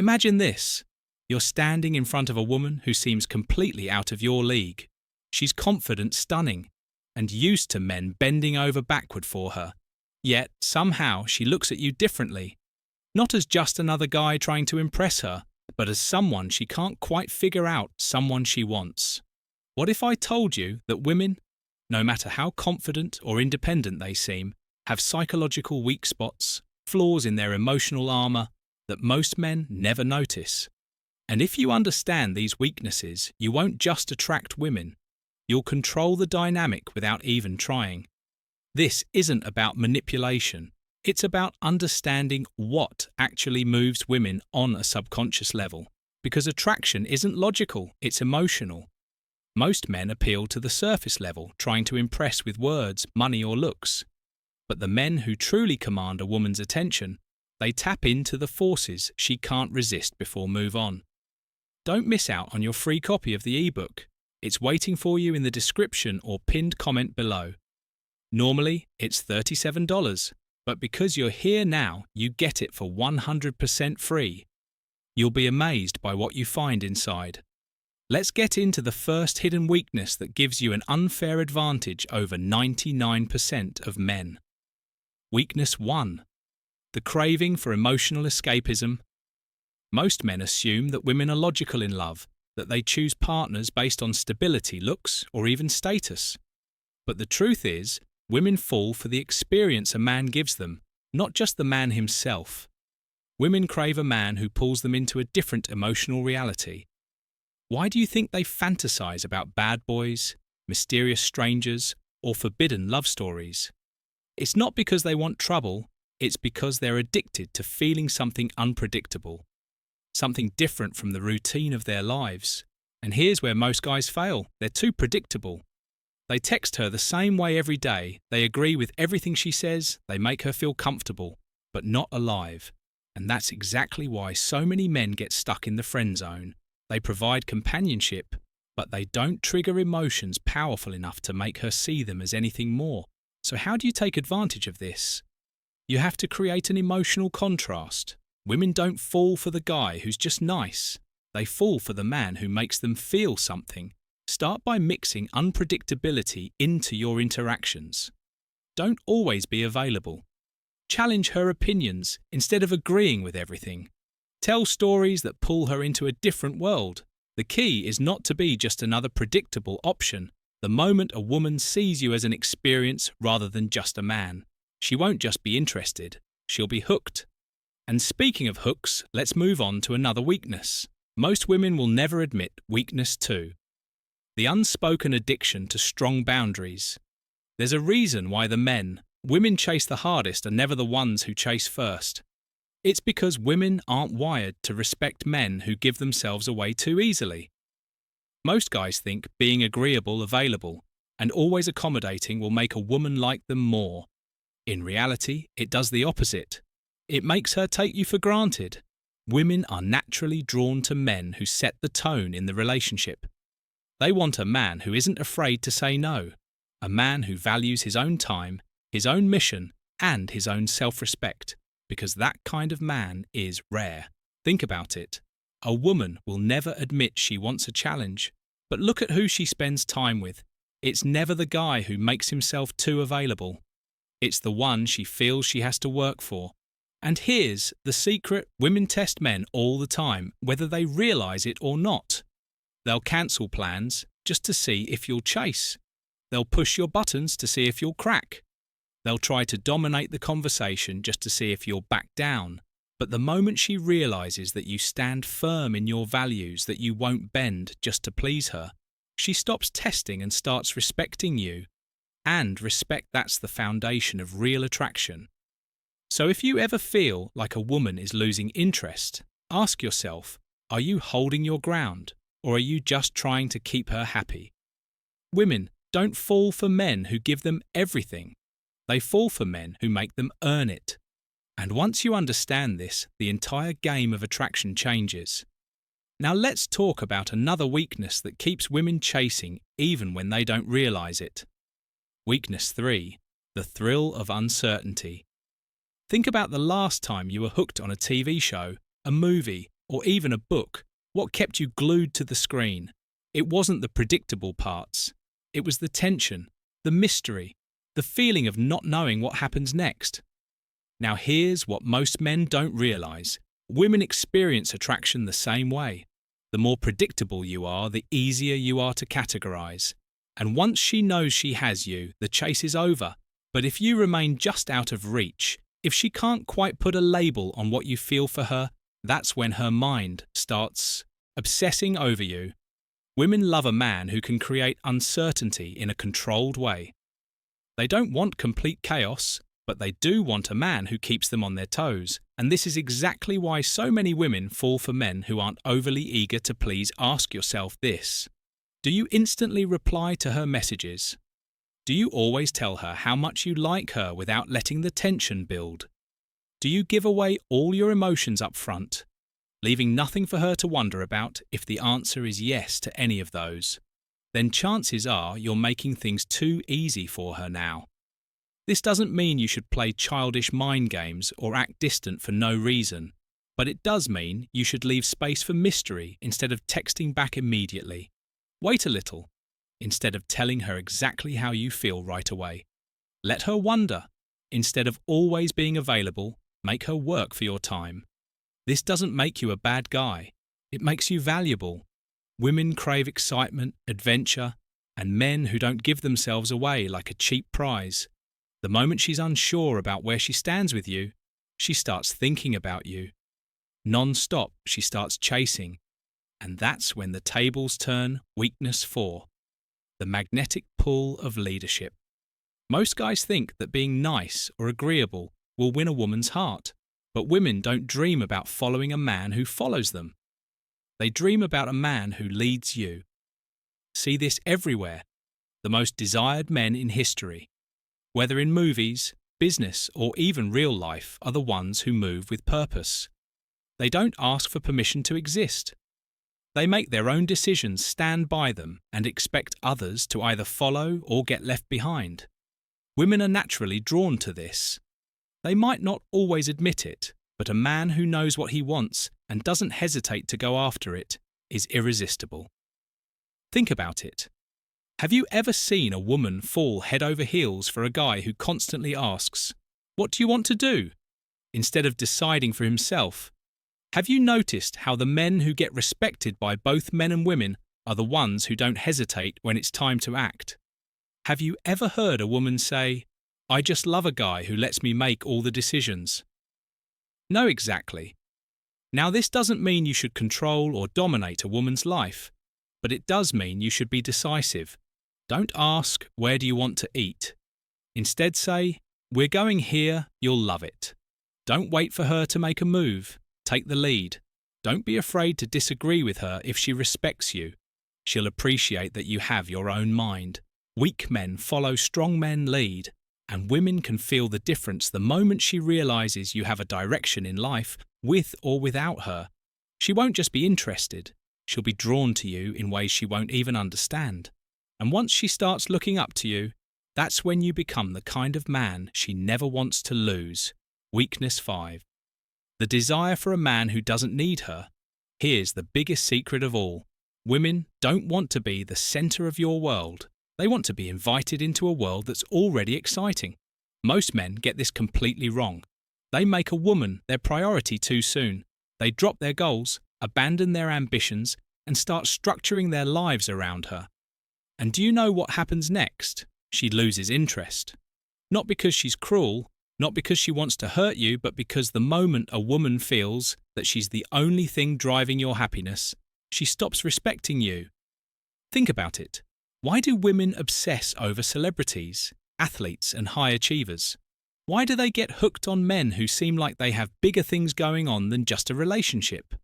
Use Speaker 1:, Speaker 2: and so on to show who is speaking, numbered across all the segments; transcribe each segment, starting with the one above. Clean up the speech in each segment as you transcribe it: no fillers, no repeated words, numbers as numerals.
Speaker 1: Imagine this. You're standing in front of a woman who seems completely out of your league. She's confident, stunning, and used to men bending over backward for her. Yet, somehow, she looks at you differently. Not as just another guy trying to impress her, but as someone she can't quite figure out, someone she wants. What if I told you that women, no matter how confident or independent they seem, have psychological weak spots, flaws in their emotional armor that most men never notice? And if you understand these weaknesses, you won't just attract women. You'll control the dynamic without even trying. This isn't about manipulation. It's about understanding what actually moves women on a subconscious level. Because attraction isn't logical, it's emotional. Most men appeal to the surface level, trying to impress with words, money, or looks. But the men who truly command a woman's attention, they tap into the forces she can't resist before move on. Don't miss out on your free copy of the ebook. It's waiting for you in the description or pinned comment below. Normally, it's $37, but because you're here now, you get it for 100% free. You'll be amazed by what you find inside. Let's get into the first hidden weakness that gives you an unfair advantage over 99% of men. Weakness 1. The craving for emotional escapism. Most men assume that women are logical in love, that they choose partners based on stability, looks, or even status. But the truth is, women fall for the experience a man gives them, not just the man himself. Women crave a man who pulls them into a different emotional reality. Why do you think they fantasize about bad boys, mysterious strangers, or forbidden love stories? It's not because they want trouble, it's because they're addicted to feeling something unpredictable, something different from the routine of their lives. And here's where most guys fail. They're too predictable. They text her the same way every day, they agree with everything she says, they make her feel comfortable, but not alive. And that's exactly why so many men get stuck in the friend zone. They provide companionship, but they don't trigger emotions powerful enough to make her see them as anything more. So how do you take advantage of this? You have to create an emotional contrast. Women don't fall for the guy who's just nice. They fall for the man who makes them feel something. Start by mixing unpredictability into your interactions. Don't always be available. Challenge her opinions instead of agreeing with everything. Tell stories that pull her into a different world. The key is not to be just another predictable option. The moment a woman sees you as an experience rather than just a man, she won't just be interested, she'll be hooked. And speaking of hooks, let's move on to another weakness. Most women will never admit weakness 2. The unspoken addiction to strong boundaries. There's a reason why the men women chase the hardest are never the ones who chase first. It's because women aren't wired to respect men who give themselves away too easily. Most guys think being agreeable, available, and always accommodating will make a woman like them more. In reality, it does the opposite. It makes her take you for granted. Women are naturally drawn to men who set the tone in the relationship. They want a man who isn't afraid to say no, a man who values his own time, his own mission, and his own self-respect, because that kind of man is rare. Think about it. A woman will never admit she wants a challenge, but look at who she spends time with. It's never the guy who makes himself too available. It's the one she feels she has to work for. And here's the secret: women test men all the time, whether they realize it or not. They'll cancel plans just to see if you'll chase. They'll push your buttons to see if you'll crack. They'll try to dominate the conversation just to see if you'll back down. But the moment she realizes that you stand firm in your values, that you won't bend just to please her, she stops testing and starts respecting you. And respect, that's the foundation of real attraction. So if you ever feel like a woman is losing interest, ask yourself, are you holding your ground, or are you just trying to keep her happy? Women don't fall for men who give them everything. They fall for men who make them earn it. And once you understand this, the entire game of attraction changes. Now let's talk about another weakness that keeps women chasing even when they don't realize it. Weakness 3. The thrill of uncertainty. Think about the last time you were hooked on a TV show, a movie, or even a book, what kept you glued to the screen? It wasn't the predictable parts. It was the tension, the mystery, the feeling of not knowing what happens next. Now here's what most men don't realize. Women experience attraction the same way. The more predictable you are, the easier you are to categorize. And once she knows she has you, the chase is over. But if you remain just out of reach, if she can't quite put a label on what you feel for her, that's when her mind starts obsessing over you. Women love a man who can create uncertainty in a controlled way. They don't want complete chaos, but they do want a man who keeps them on their toes. And this is exactly why so many women fall for men who aren't overly eager to please. Ask yourself this. Do you instantly reply to her messages? Do you always tell her how much you like her without letting the tension build? Do you give away all your emotions up front, leaving nothing for her to wonder about? If the answer is yes to any of those, then chances are you're making things too easy for her now. This doesn't mean you should play childish mind games or act distant for no reason, but it does mean you should leave space for mystery instead of texting back immediately. Wait a little, instead of telling her exactly how you feel right away. Let her wonder. Instead of always being available, make her work for your time. This doesn't make you a bad guy. It makes you valuable. Women crave excitement, adventure, and men who don't give themselves away like a cheap prize. The moment she's unsure about where she stands with you, she starts thinking about you. Non-stop, she starts chasing. And that's when the tables turn. Weakness 4. The magnetic pull of leadership. Most guys think that being nice or agreeable will win a woman's heart, but women don't dream about following a man who follows them. They dream about a man who leads you. See this everywhere. The most desired men in history, whether in movies, business, or even real life, are the ones who move with purpose. They don't ask for permission to exist. They make their own decisions, stand by them, and expect others to either follow or get left behind. Women are naturally drawn to this. They might not always admit it, but a man who knows what he wants and doesn't hesitate to go after it is irresistible. Think about it. Have you ever seen a woman fall head over heels for a guy who constantly asks, "What do you want to do?" instead of deciding for himself? Have you noticed how the men who get respected by both men and women are the ones who don't hesitate when it's time to act? Have you ever heard a woman say, "I just love a guy who lets me make all the decisions"? No, exactly. Now, this doesn't mean you should control or dominate a woman's life, but it does mean you should be decisive. Don't ask, "Where do you want to eat?" Instead say, "We're going here, you'll love it." Don't wait for her to make a move. Take the lead. Don't be afraid to disagree with her if she respects you. She'll appreciate that you have your own mind. Weak men follow, strong men lead, and women can feel the difference the moment she realizes you have a direction in life, with or without her. She won't just be interested, she'll be drawn to you in ways she won't even understand. And once she starts looking up to you, that's when you become the kind of man she never wants to lose. Weakness 5. The desire for a man who doesn't need her. Here's the biggest secret of all. Women don't want to be the center of your world. They want to be invited into a world that's already exciting. Most men get this completely wrong. They make a woman their priority too soon. They drop their goals, abandon their ambitions, and start structuring their lives around her. And do you know what happens next? She loses interest. Not because she's cruel, not because she wants to hurt you, but because the moment a woman feels that she's the only thing driving your happiness, she stops respecting you. Think about it. Why do women obsess over celebrities, athletes, and high achievers? Why do they get hooked on men who seem like they have bigger things going on than just a relationship?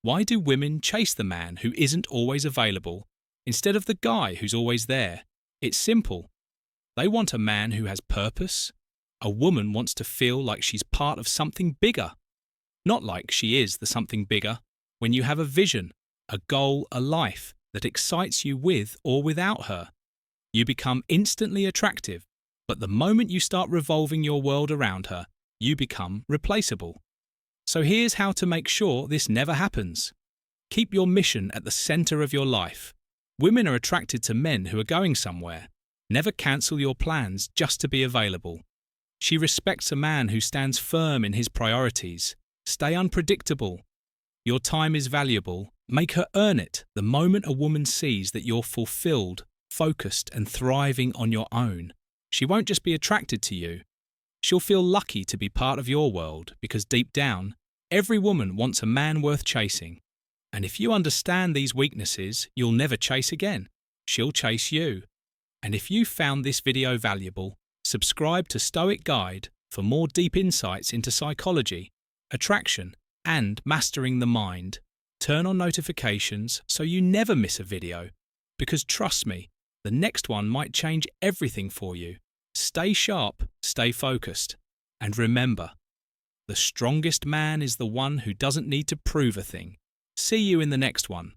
Speaker 1: Why do women chase the man who isn't always available instead of the guy who's always there? It's simple. They want a man who has purpose. A woman wants to feel like she's part of something bigger, not like she is the something bigger. When you have a vision, a goal, a life that excites you with or without her, you become instantly attractive, but the moment you start revolving your world around her, you become replaceable. So here's how to make sure this never happens. Keep your mission at the center of your life. Women are attracted to men who are going somewhere. Never cancel your plans just to be available. She respects a man who stands firm in his priorities. Stay unpredictable. Your time is valuable. Make her earn it the moment a woman sees that you're fulfilled, focused, and thriving on your own. She won't just be attracted to you. She'll feel lucky to be part of your world because deep down, every woman wants a man worth chasing. And if you understand these weaknesses, you'll never chase again. She'll chase you. And if you found this video valuable, subscribe to Stoic Guide for more deep insights into psychology, attraction, and mastering the mind. Turn on notifications so you never miss a video. Because trust me, the next one might change everything for you. Stay sharp, stay focused. And remember, the strongest man is the one who doesn't need to prove a thing. See you in the next one.